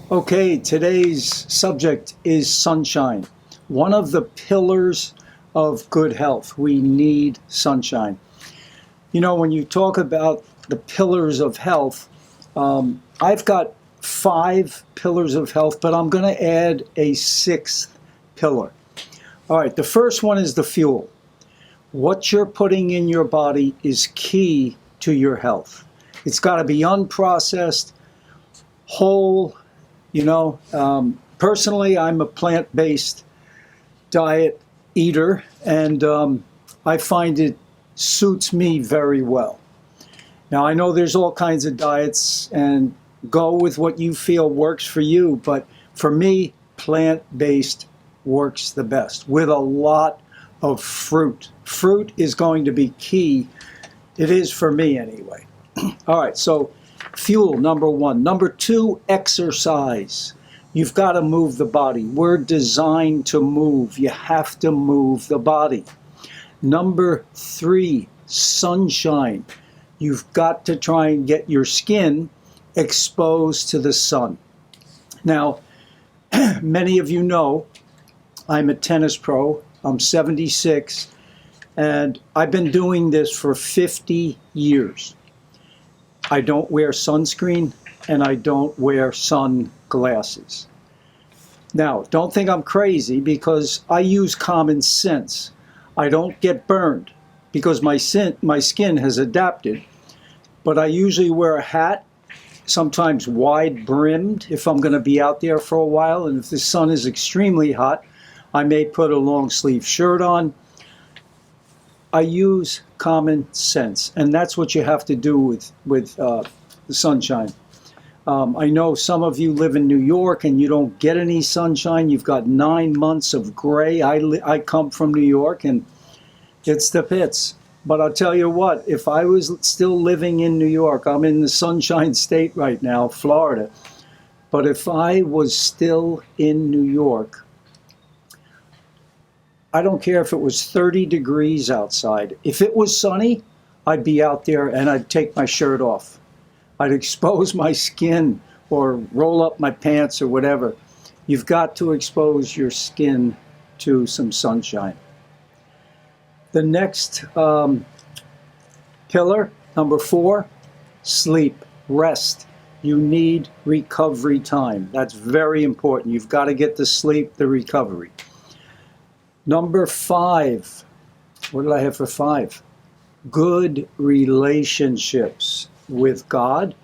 Okay, today's subject is sunshine. One of the pillars of good health. We need sunshine. You know, when you talk about the pillars of health, I've got 5 pillars of health, but I'm going to add a 6th pillar. All right, the first one is the fuel. What you're putting in your body is key to your health. It's got to be unprocessed, whole. Personally, I'm a plant-based diet eater, and I find it suits me very well. Now, I know there's all kinds of diets, and go with what you feel works for you, but for me, plant-based works the best, with a lot of fruit. Fruit is going to be key. It is for me anyway. All right, so fuel, number 1. Number 2, exercise. You've got to move the body. We're designed to move. You have to move the body. Number 3, sunshine. You've got to try and get your skin exposed to the sun. Now, many of you know I'm a tennis pro. I'm 76, and I've been doing this for 50 years. I don't wear sunscreen, and I don't wear sunglasses. Now, don't think I'm crazy, because I use common sense. I don't get burned because my skin has adapted, but I usually wear a hat, sometimes wide brimmed if I'm going to be out there for a while, and if the sun is extremely hot, I may put a long sleeve shirt on. I use common sense, and that's what you have to do with the sunshine. I know some of you live in New York and you don't get any sunshine. You've got 9 months of gray. I come from New York, and it's the pits. But I'll tell you what, if I was still living in New York, I'm in the sunshine state right now, Florida. But if I was still in New York, I don't care if it was 30 degrees outside. If it was sunny, I'd be out there and I'd take my shirt off. I'd expose my skin or roll up my pants or whatever. You've got to expose your skin to some sunshine. The next pillar, number 4, sleep, rest. You need recovery time. That's very important. You've got to get the sleep, the recovery. Number 5, what did I have for 5? Good relationships with God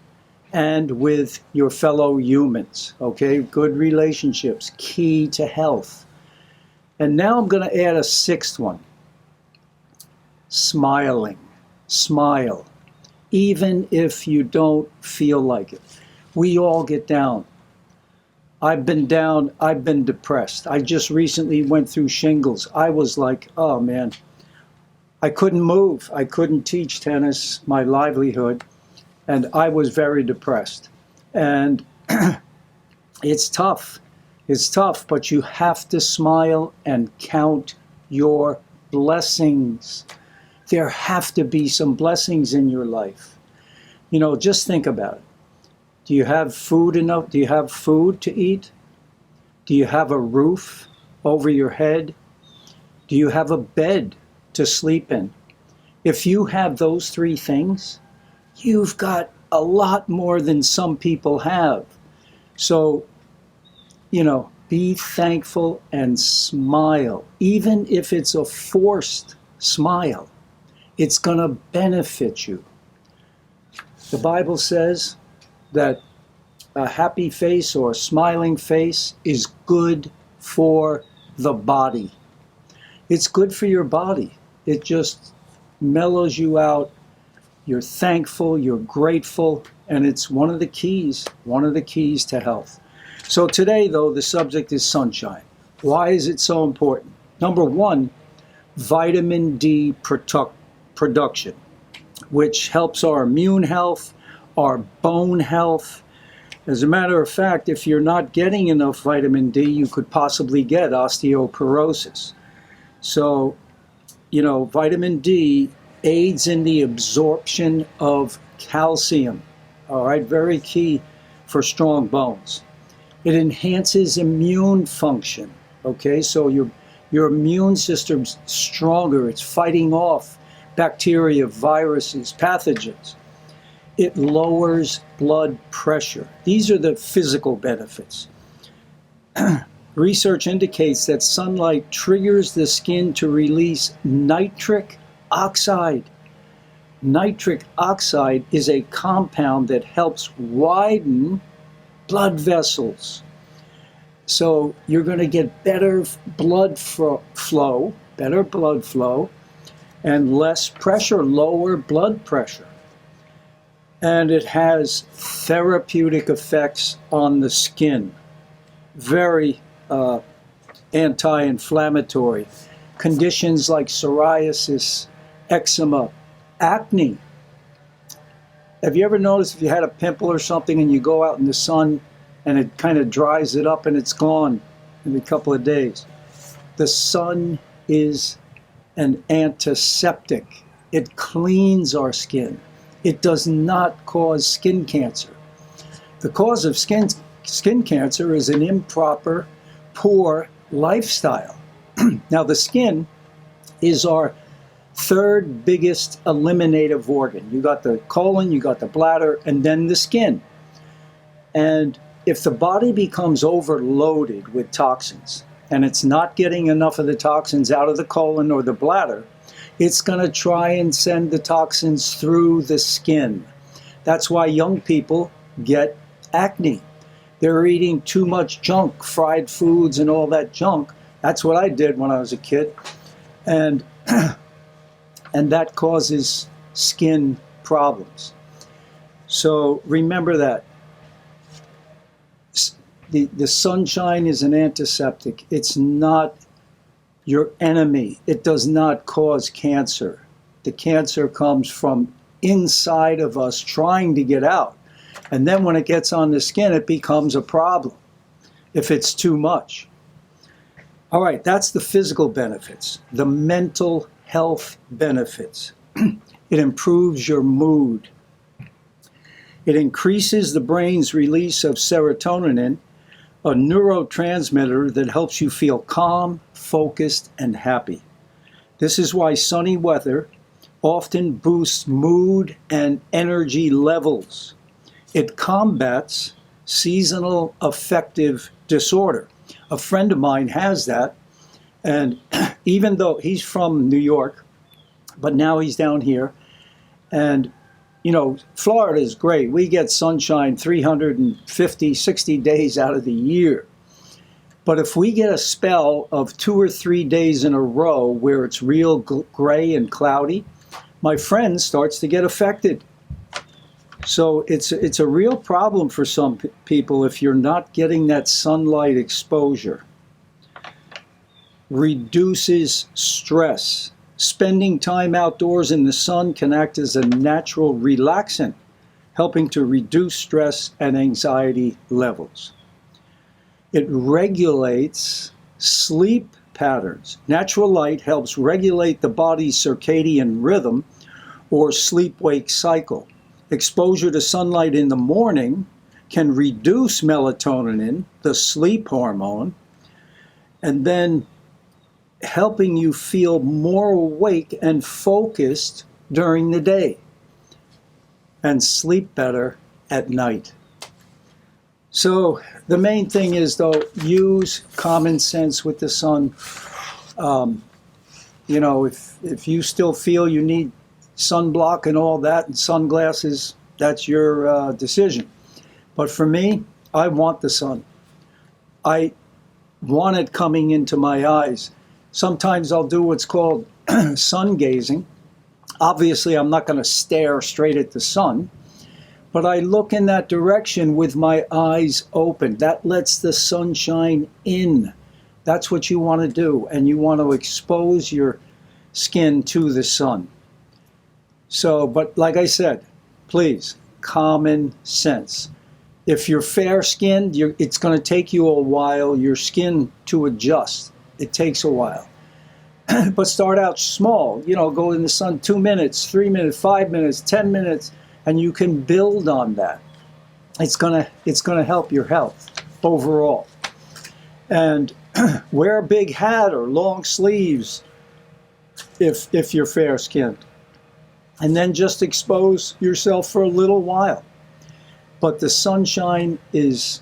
and with your fellow humans, okay? Good relationships, key to health. And now I'm going to add a 6th one. Smiling. Smile. Even if you don't feel like it. We all get down. I've been down, I've been depressed. I just recently went through shingles. I was like, oh man, I couldn't move. I couldn't teach tennis, my livelihood, and I was very depressed. And it's tough. It's tough, but you have to smile and count your blessings. There have to be some blessings in your life. You know, just think about it. Do you have food enough? Do you have food to eat? Do you have a roof over your head? Do you have a bed to sleep in? If you have those 3 things, you've got a lot more than some people have. So, you know, be thankful and smile. Even if it's a forced smile, it's going to benefit you. The Bible says that a happy face or a smiling face is good for the body. It's good for your body. It just mellows you out. You're thankful, you're grateful, and it's one of the keys to health. So today, though, the subject is sunshine. Why is it so important? Number 1, vitamin D production, which helps our immune health, our bone health. As a matter of fact, if you're not getting enough vitamin D, you could possibly get osteoporosis. So, you know, vitamin D aids in the absorption of calcium. All right, very key for strong bones. It enhances immune function. Okay, so your immune system's stronger. It's fighting off bacteria, viruses, pathogens. It lowers blood pressure. These are the physical benefits. Research indicates that sunlight triggers the skin to release nitric oxide. Nitric oxide is a compound that helps widen blood vessels. So you're going to get better blood flow, and less pressure, lower blood pressure. And it has therapeutic effects on the skin. Very anti-inflammatory. Conditions like psoriasis, eczema, acne. Have you ever noticed if you had a pimple or something and you go out in the sun and it kind of dries it up and it's gone in a couple of days? The sun is an antiseptic. It cleans our skin. It does not cause skin cancer. The cause of skin cancer is an improper, poor lifestyle. Now, the skin is our third biggest eliminative organ. You got the colon, you got the bladder, and then the skin. And if the body becomes overloaded with toxins, and it's not getting enough of the toxins out of the colon or the bladder, it's going to try and send the toxins through the skin. That's why young people get acne. They're eating too much junk, fried foods and all that junk. That's what I did when I was a kid. And that causes skin problems. So remember that. The sunshine is an antiseptic. It's not your enemy. It does not cause cancer. The cancer comes from inside of us trying to get out. And then when it gets on the skin, it becomes a problem if it's too much. All right, that's the physical benefits. The mental health benefits. It improves your mood. It increases the brain's release of serotonin, a neurotransmitter that helps you feel calm, focused, and happy. This is why sunny weather often boosts mood and energy levels. It combats seasonal affective disorder. A friend of mine has that, and even though he's from New York, but now he's down here, and you know, Florida is great. We get sunshine 350, 60 days out of the year. But if we get a spell of 2 or 3 days in a row where it's real gray and cloudy, my friend starts to get affected. So it's a real problem for some people if you're not getting that sunlight exposure. Reduces stress. Spending time outdoors in the sun can act as a natural relaxant, helping to reduce stress and anxiety levels. It regulates sleep patterns. Natural light helps regulate the body's circadian rhythm or sleep-wake cycle. Exposure to sunlight in the morning can reduce melatonin, the sleep hormone, and then helping you feel more awake and focused during the day and sleep better at night. So the main thing is, though, use common sense with the sun. You know, if you still feel you need sunblock and all that and sunglasses, that's your decision. But for me, I want the sun. I want it coming into my eyes. Sometimes I'll do what's called sun gazing. Obviously, I'm not going to stare straight at the sun, but I look in that direction with my eyes open. That lets the sunshine in. That's what you want to do, and you want to expose your skin to the sun. So, but like I said, please, common sense. If you're fair-skinned, it's going to take you a while, your skin to adjust. It takes a while. But start out small. You know, go in the sun 2 minutes, 3 minutes, 5 minutes, 10 minutes, and you can build on that. It's gonna help your health. overall. And wear a big hat or long sleeves if you're fair-skinned. And then just expose yourself for a little while. But the sunshine is,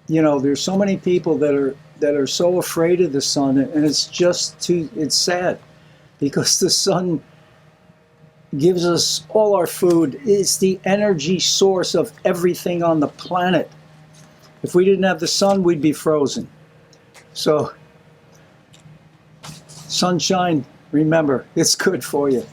you know, there's so many people that are so afraid of the sun, and it's sad, because the sun gives us all our food. It's the energy source of everything on the planet. If we didn't have the sun, we'd be frozen. So, sunshine, remember, it's good for you.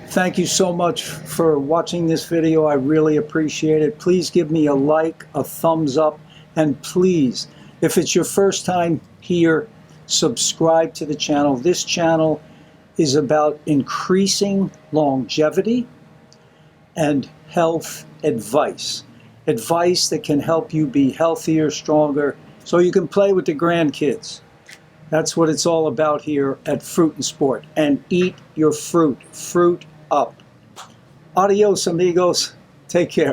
Thank you so much for watching this video. I really appreciate it. Please give me a like, a thumbs up, and please, if it's your first time here, subscribe to the channel. This channel is about increasing longevity and health advice. Advice that can help you be healthier, stronger, so you can play with the grandkids. That's what it's all about here at Fruit and Sport. And eat your fruit. Fruit up. Adios, amigos. Take care.